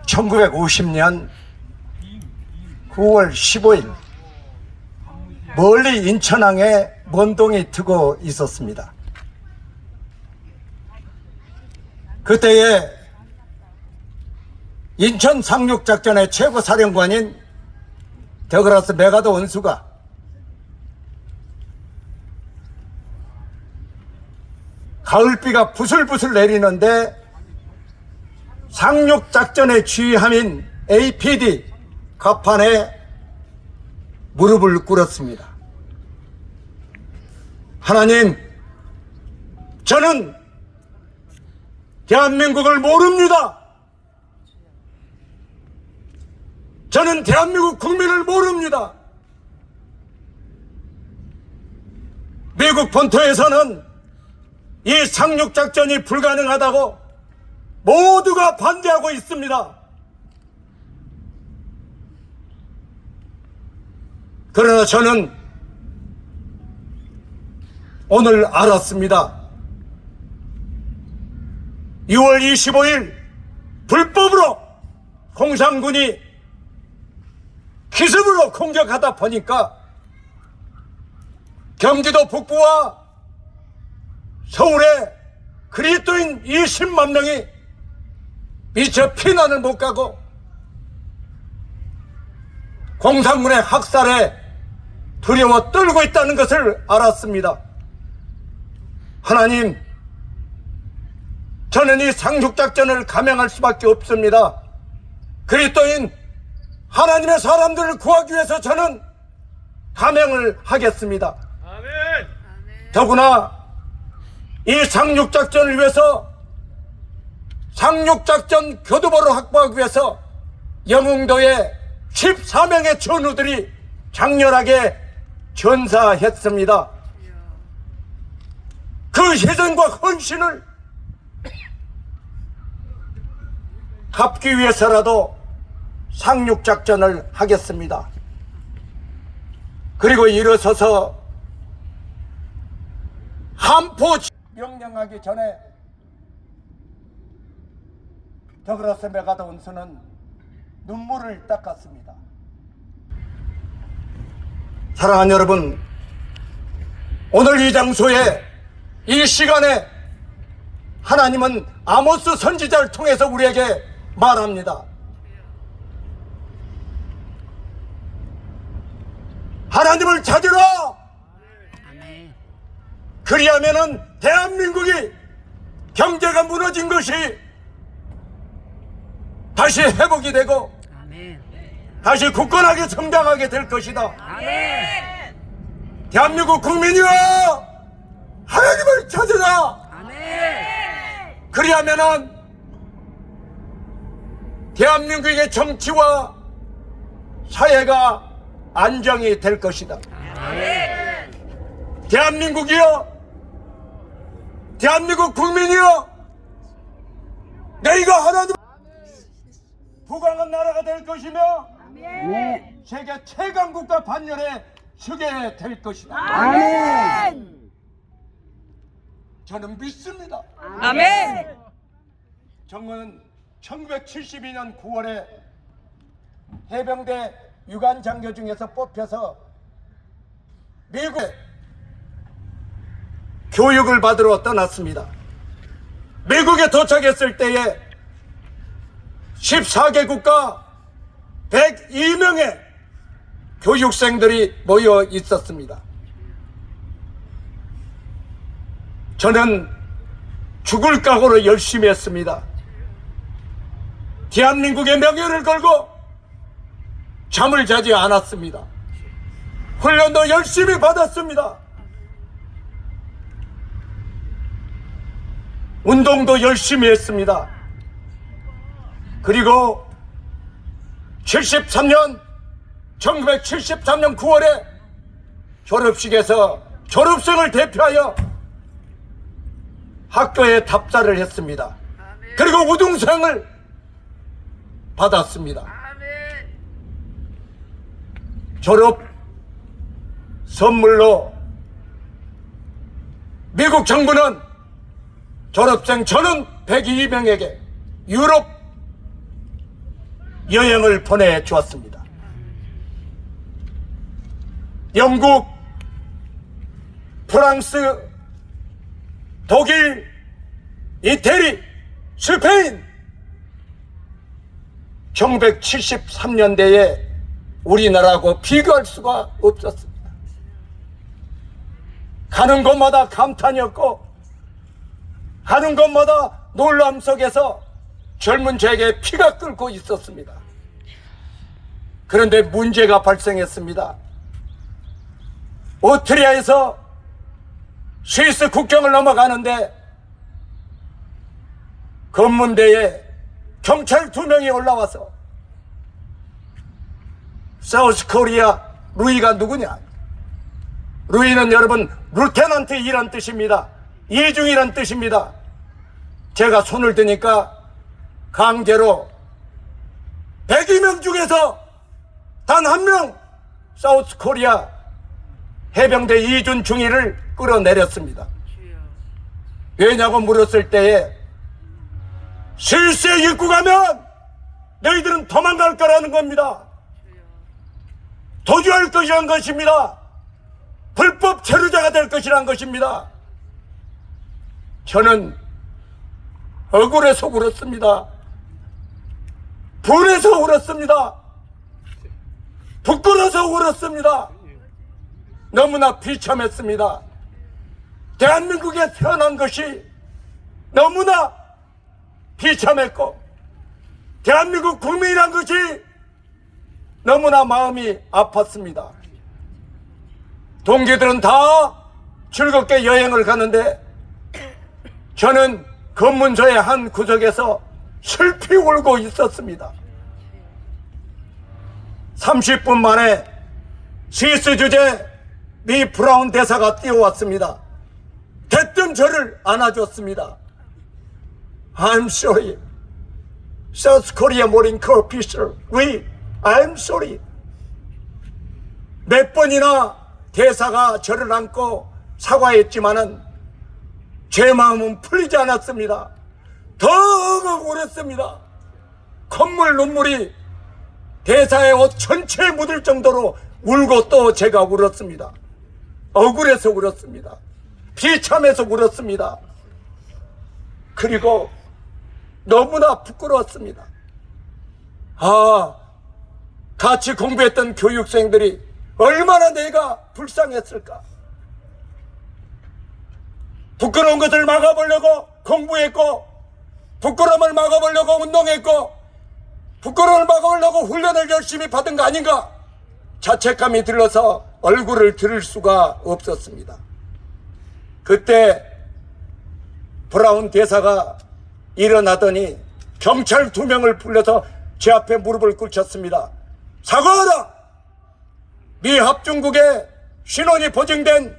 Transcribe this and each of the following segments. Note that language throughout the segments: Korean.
1950년 9월 15일 멀리 인천항에 먼동이 트고 있었습니다. 그때에 인천 상륙작전의 최고사령관인 더글라스 메가더 원수가 가을비가 부슬부슬 내리는데 상륙작전의 지휘함인 APD 갑판에 무릎을 꿇었습니다. 하나님, 저는 대한민국을 모릅니다. 저는 대한민국 국민을 모릅니다. 미국 본토에서는 이 상륙작전이 불가능하다고 모두가 반대하고 있습니다. 그러나 저는 오늘 알았습니다. 6월 25일 불법으로 공산군이 기습으로 공격하다 보니까 경기도 북부와 서울에 그리스도인 20만 명이 미처 피난을 못 가고 공산군의 학살에 두려워 떨고 있다는 것을 알았습니다. 하나님, 저는 이 상륙작전을 감행할 수밖에 없습니다. 그리스도인 하나님의 사람들을 구하기 위해서 저는 감행을 하겠습니다. 아멘. 더구나 이 상륙작전을 위해서 상륙작전 교두보를 확보하기 위해서 영흥도에 14명의 전우들이 장렬하게 전사했습니다. 그 희생과 헌신을 갚기 위해서라도 상륙작전을 하겠습니다. 그리고 일어서서 한포 명령하기 전에 더글라스 메가더 원수는 눈물을 닦았습니다. 사랑하는 여러분, 오늘 이 장소에 이 시간에 하나님은 아모스 선지자를 통해서 우리에게 말합니다. 하나님을 찾으라! 그리하면은 대한민국이 경제가 무너진 것이 다시 회복이 되고 다시 굳건하게 성장하게 될 것이다. 대한민국 국민이여, 하나님을 찾으라! 그리하면은 대한민국의 정치와 사회가 안정이 될 것이다. 대한민국이여, 대한민국 국민이여, 너희가 하나님 부강한 나라가 될 것이며 세계 최강국가 반열에 서게 될 것이다. 아멘. 저는 믿습니다. 아멘. 정부는 1972년 9월에 해병대 유관 장교 중에서 뽑혀서 미국에 교육을 받으러 떠났습니다. 미국에 도착했을 때에 14개 국가 102명의 교육생들이 모여 있었습니다. 저는 죽을 각오로 열심히 했습니다. 대한민국의 명예를 걸고 잠을 자지 않았습니다. 훈련도 열심히 받았습니다. 운동도 열심히 했습니다. 그리고 1973년 9월에 졸업식에서 졸업생을 대표하여 학교에 답사를 했습니다. 그리고 우등상을 받았습니다. 졸업 선물로 미국 정부는 졸업생 저는 102명에게 유럽 여행을 보내주었습니다. 영국, 프랑스, 독일, 이태리, 스페인, 1973년대에 우리나라하고 비교할 수가 없었습니다. 가는 곳마다 감탄이었고 가는 곳마다 놀람 속에서 젊은 저에게 피가 끓고 있었습니다. 그런데 문제가 발생했습니다. 오스트리아에서 스위스 국경을 넘어가는데 검문대에 경찰 2명이 올라와서 사우스 코리아 루이가 누구냐? 루이는 여러분 루테넌트 이란 뜻입니다. 이중이란 뜻입니다. 제가 손을 드니까 강제로 102명 중에서 단 1명 사우스 코리아 해병대 이준 중위를 끌어내렸습니다. 왜냐고 물었을 때에 스위스에 입고 가면 너희들은 도망갈 거라는 겁니다. 도주할 것이란 것입니다. 불법 체류자가 될 것이란 것입니다. 저는 억울해서 울었습니다. 분해서 울었습니다. 부끄러워서 울었습니다. 너무나 비참했습니다. 대한민국에 태어난 것이 너무나 비참했고 대한민국 국민이란 것이 너무나 마음이 아팠습니다. 동기들은 다 즐겁게 여행을 가는데 저는 검문소의 한 구석에서 슬피 울고 있었습니다. 30분 만에 스위스 주재 미 브라운 대사가 뛰어왔습니다. 대뜸 저를 안아줬습니다. I'm sorry. South Korea Marine Corps officer. I'm sorry. 몇 번이나 대사가 저를 안고 사과했지만은 제 마음은 풀리지 않았습니다. 더 울었습니다. 콧물 눈물이 대사의 옷 전체에 묻을 정도로 울고 또 제가 울었습니다. 억울해서 울었습니다. 비참해서 울었습니다. 그리고 너무나 부끄러웠습니다. 같이 공부했던 교육생들이 얼마나 내가 불쌍했을까. 부끄러운 것을 막아보려고 공부했고 부끄러움을 막아보려고 운동했고 부끄러움을 막아보려고 훈련을 열심히 받은 거 아닌가 자책감이 들어서 얼굴을 들을 수가 없었습니다. 그때 브라운 대사가 일어나더니 경찰 2명을 불러서 제 앞에 무릎을 꿇혔습니다. 사과하라! 미 합중국의 신원이 보증된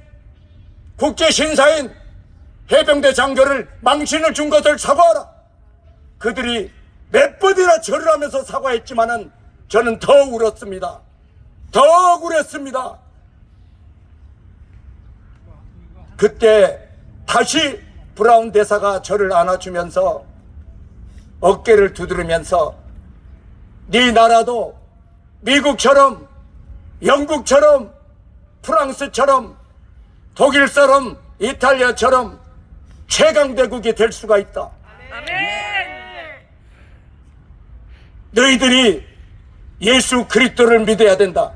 국제신사인 해병대 장교를 망신을 준 것을 사과하라! 그들이 몇 번이나 절을 하면서 사과했지만은 저는 더 울었습니다. 더 억울했습니다. 그때 다시 브라운 대사가 저를 안아주면서 어깨를 두드리면서 네 나라도 미국처럼 영국처럼 프랑스처럼 독일처럼 이탈리아처럼 최강대국이 될 수가 있다. 너희들이 예수 그리스도를 믿어야 된다.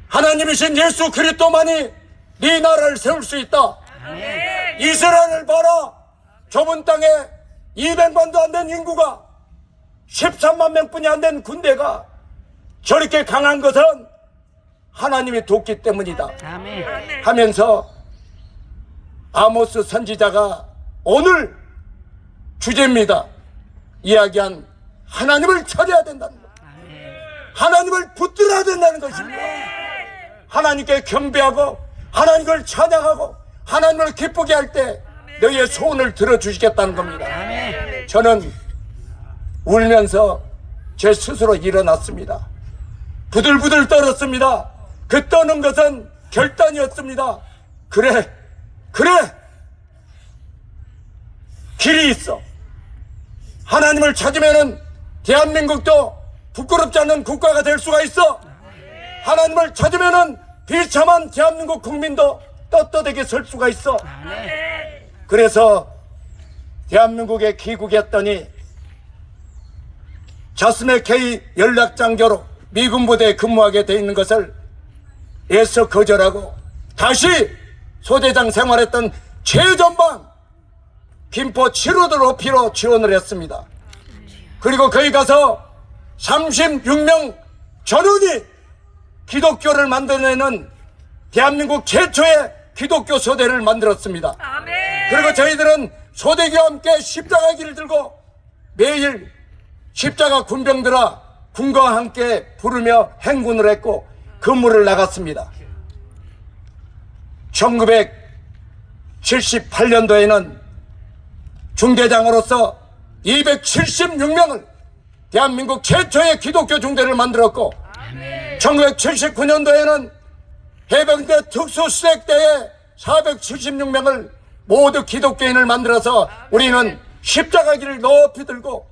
하나님이신 예수 그리스도만이 네 나라를 세울 수 있다. 이스라엘을 봐라. 좁은 땅에 200만도 안 된 인구가 13만 명뿐이 안 된 군대가 저렇게 강한 것은 하나님이 돕기 때문이다 하면서 아모스 선지자가 오늘 주제입니다. 이야기한 하나님을 찾아야 된다는 것, 하나님을 붙들어야 된다는 것입니다. 하나님께 경배하고 하나님을 찬양하고 하나님을 기쁘게 할 때 너희의 소원을 들어주시겠다는 겁니다. 저는 울면서 제 스스로 일어났습니다. 부들부들 떨었습니다. 그 떠는 것은 결단이었습니다. 그래 길이 있어. 하나님을 찾으면은 대한민국도 부끄럽지 않는 국가가 될 수가 있어. 하나님을 찾으면은 비참한 대한민국 국민도 떳떳하게 설 수가 있어. 그래서 대한민국에 귀국했더니 자스메 K 연락장교로 미군 부대에 근무하게 돼 있는 것을 애써 거절하고 다시 소대장 생활했던 최전방 김포 7호들 오피로 지원을 했습니다. 그리고 거기 가서 36명 전원이 기독교를 만들어내는 대한민국 최초의 기독교 소대를 만들었습니다. 그리고 저희들은 소대기와 함께 십자가 길을 들고 매일 십자가 군병들아 군과 함께 부르며 행군을 했고 근무를 나갔습니다. 1978년도에는 중대장으로서 276명을 대한민국 최초의 기독교 중대를 만들었고 1979년도에는 해병대 특수수색대에 476명을 모두 기독교인을 만들어서 우리는 십자가 길을 높이 들고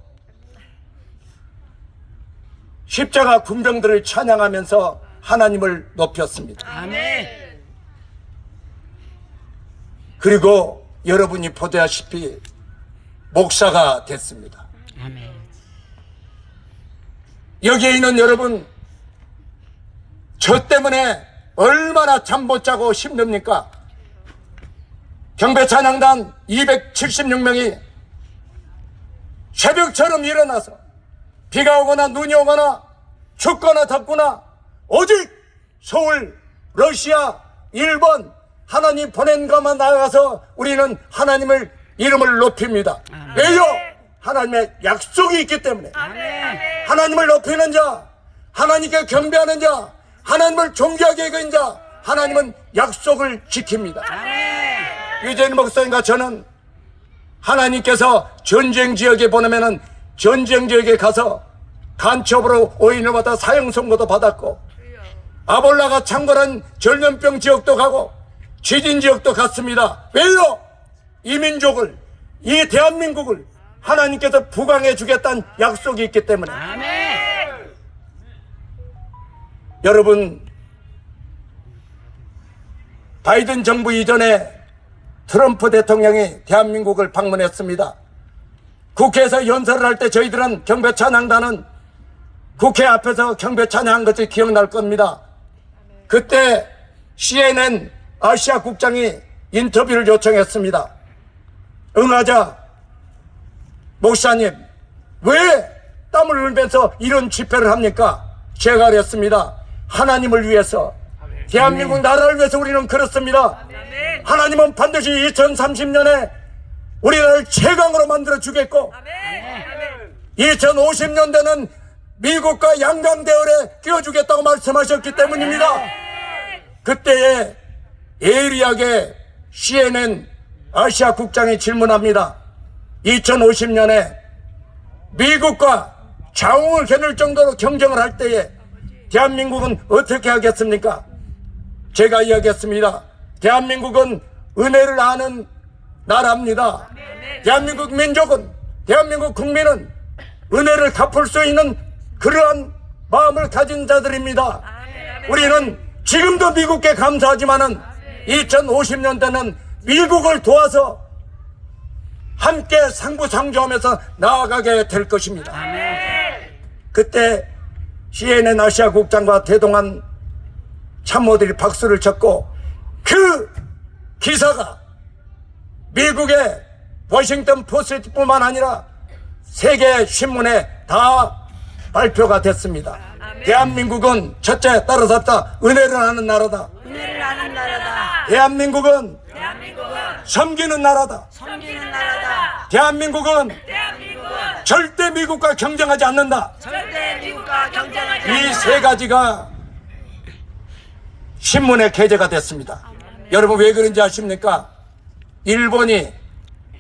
십자가 군병들을 찬양하면서 하나님을 높였습니다. 그리고 여러분이 보다시피 목사가 됐습니다. 여기에 있는 여러분, 저 때문에 얼마나 잠 못 자고 힘듭니까? 경배찬양단 276명이 새벽처럼 일어나서 비가 오거나 눈이 오거나 춥거나 덥거나 오직 서울, 러시아, 일본 하나님 보낸 것만 나가서 우리는 하나님을 이름을 높입니다. 왜요? 하나님의 약속이 있기 때문에. 하나님을 높이는 자, 하나님께 경배하는 자, 하나님을 존귀하게 여기는 자, 하나님은 약속을 지킵니다. 유재인 목사님과 저는 하나님께서 전쟁 지역에 보내면은 전쟁 지역에 가서 간첩으로 오인을 받아 사형 선고도 받았고, 아볼라가 창궐한 전염병 지역도 가고 지진 지역도 갔습니다. 왜요? 이 민족을, 이 대한민국을 하나님께서 부강해 주겠다는 약속이 있기 때문에. 여러분, 바이든 정부 이전에 트럼프 대통령이 대한민국을 방문했습니다. 국회에서 연설을 할 때 저희들은 경배찬양단은 국회 앞에서 경배찬양한 것이 기억날 겁니다. 그때 CNN 아시아 국장이 인터뷰를 요청했습니다. 응하자, 목사님, 왜 땀을 흘리면서 이런 집회를 합니까? 제가 그랬습니다. 하나님을 위해서, 대한민국 나라를 위해서 우리는 그렇습니다. 하나님은 반드시 2030년에 우리나라를 최강으로 만들어 주겠고 2050년대는 미국과 양강대열에 끼워주겠다고 말씀하셨기 때문입니다. 그때에 예리하게 CNN 아시아 국장이 질문합니다. 2050년에 미국과 자웅을 겨눌 정도로 경쟁을 할 때에 대한민국은 어떻게 하겠습니까? 제가 이야기했습니다. 대한민국은 은혜를 아는 나라입니다. 대한민국 민족은, 대한민국 국민은 은혜를 갚을 수 있는 그러한 마음을 가진 자들입니다. 우리는 지금도 미국께 감사하지만은 2050년대는 미국을 도와서 함께 상부상조하면서 나아가게 될 것입니다. 그때 CNN 아시아 국장과 대동한 참모들이 박수를 쳤고, 그 기사가 미국의 워싱턴 포스트뿐만 아니라 세계 신문에 다 발표가 됐습니다. 대한민국은 첫째 따라잡다 은혜를 하는 나라다. 은혜를 아는 나라다. 대한민국은 섬기는 나라다. 섬기는 나라다. 대한민국은 절대 미국과 경쟁하지 않는다. 절대 미국과 경쟁하지 이 세 가지가 신문에 게재가 됐습니다. 여러분, 왜 그런지 아십니까? 일본이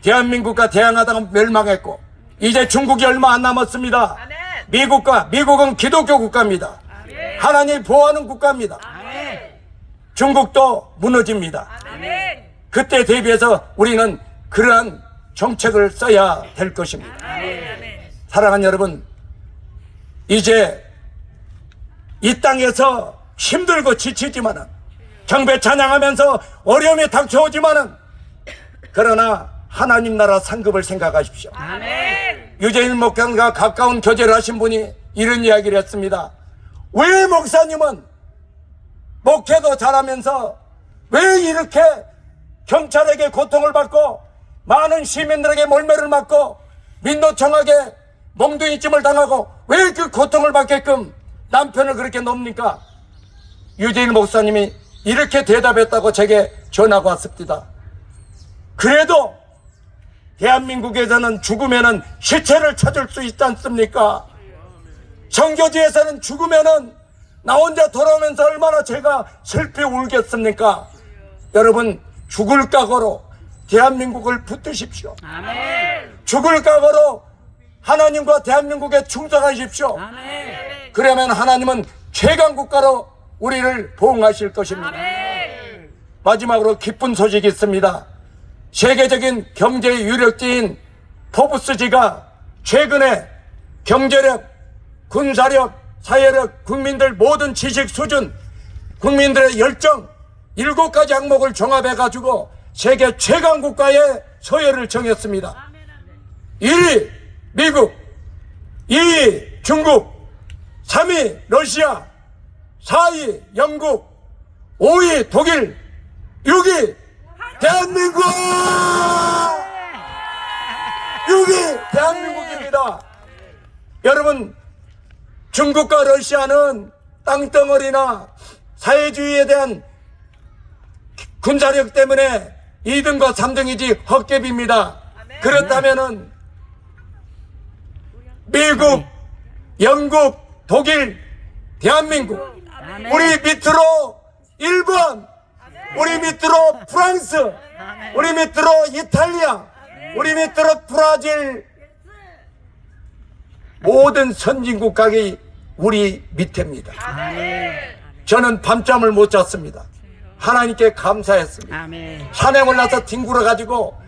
대한민국과 대항하다가 멸망했고 이제 중국이 얼마 안 남았습니다. 미국은 기독교 국가입니다. 하나님 보호하는 국가입니다. 중국도 무너집니다. 그때 대비해서 우리는 그러한 정책을 써야 될 것입니다. 사랑하는 여러분, 이제 이 땅에서 힘들고 지치지만은 경배 찬양하면서 어려움이 닥쳐오지만은 그러나 하나님 나라 상급을 생각하십시오. 아멘. 유재일 목사님과 가까운 교제를 하신 분이 이런 이야기를 했습니다. 왜 목사님은 목회도 잘하면서 왜 이렇게 경찰에게 고통을 받고 많은 시민들에게 몰매를 맞고 민노총하게 몽둥이찜을 당하고 왜 그 고통을 받게끔 남편을 그렇게 놓습니까? 유재일 목사님이 이렇게 대답했다고 제게 전화가 왔습니다. 그래도 대한민국에서는 죽으면은 시체를 찾을 수 있지 않습니까? 정교지에서는 죽으면은 나 혼자 돌아오면서 얼마나 제가 슬피 울겠습니까? 여러분, 죽을 각오로 대한민국을 붙드십시오. 아멘. 죽을 각오로 하나님과 대한민국에 충성하십시오. 아멘. 그러면 하나님은 최강 국가로 우리를 보응하실 것입니다. 아멘. 마지막으로 기쁜 소식이 있습니다. 세계적인 경제 유력지인 포브스지가 최근에 경제력, 군사력, 사회력, 국민들 모든 지식 수준, 국민들의 열정 7가지 항목을 종합해가지고 세계 최강 국가의 서열을 정했습니다. 1위 미국, 2위 중국, 3위 러시아, 4위 영국, 5위 독일, 6위 대한민국! 6위 대한민국입니다. 여러분, 중국과 러시아는 땅덩어리나 사회주의에 대한 군사력 때문에 2등과 3등이지 헛개비입니다. 그렇다면은 미국, 영국, 독일, 대한민국, 우리 밑으로 일본, 우리 밑으로 프랑스, 우리 밑으로 이탈리아, 우리 밑으로 브라질, 모든 선진국가가 우리 밑에입니다. 저는 밤잠을 못 잤습니다. 하나님께 감사했습니다. 아멘. 산에 올라서 뒹굴어 가지고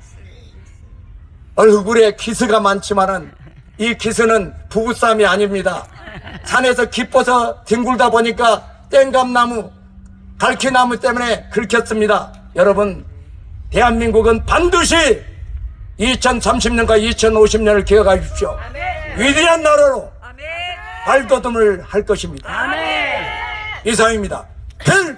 얼굴에 기스가 많지만은 이 기스는 부부싸움이 아닙니다. 산에서 기뻐서 뒹굴다 보니까 땡감나무, 갈퀴나무 때문에 긁혔습니다. 여러분, 대한민국은 반드시 2030년과 2050년을 기억하십시오. 위대한 나라로 발돋움을 할 것입니다. 아멘. 이상입니다. 헬!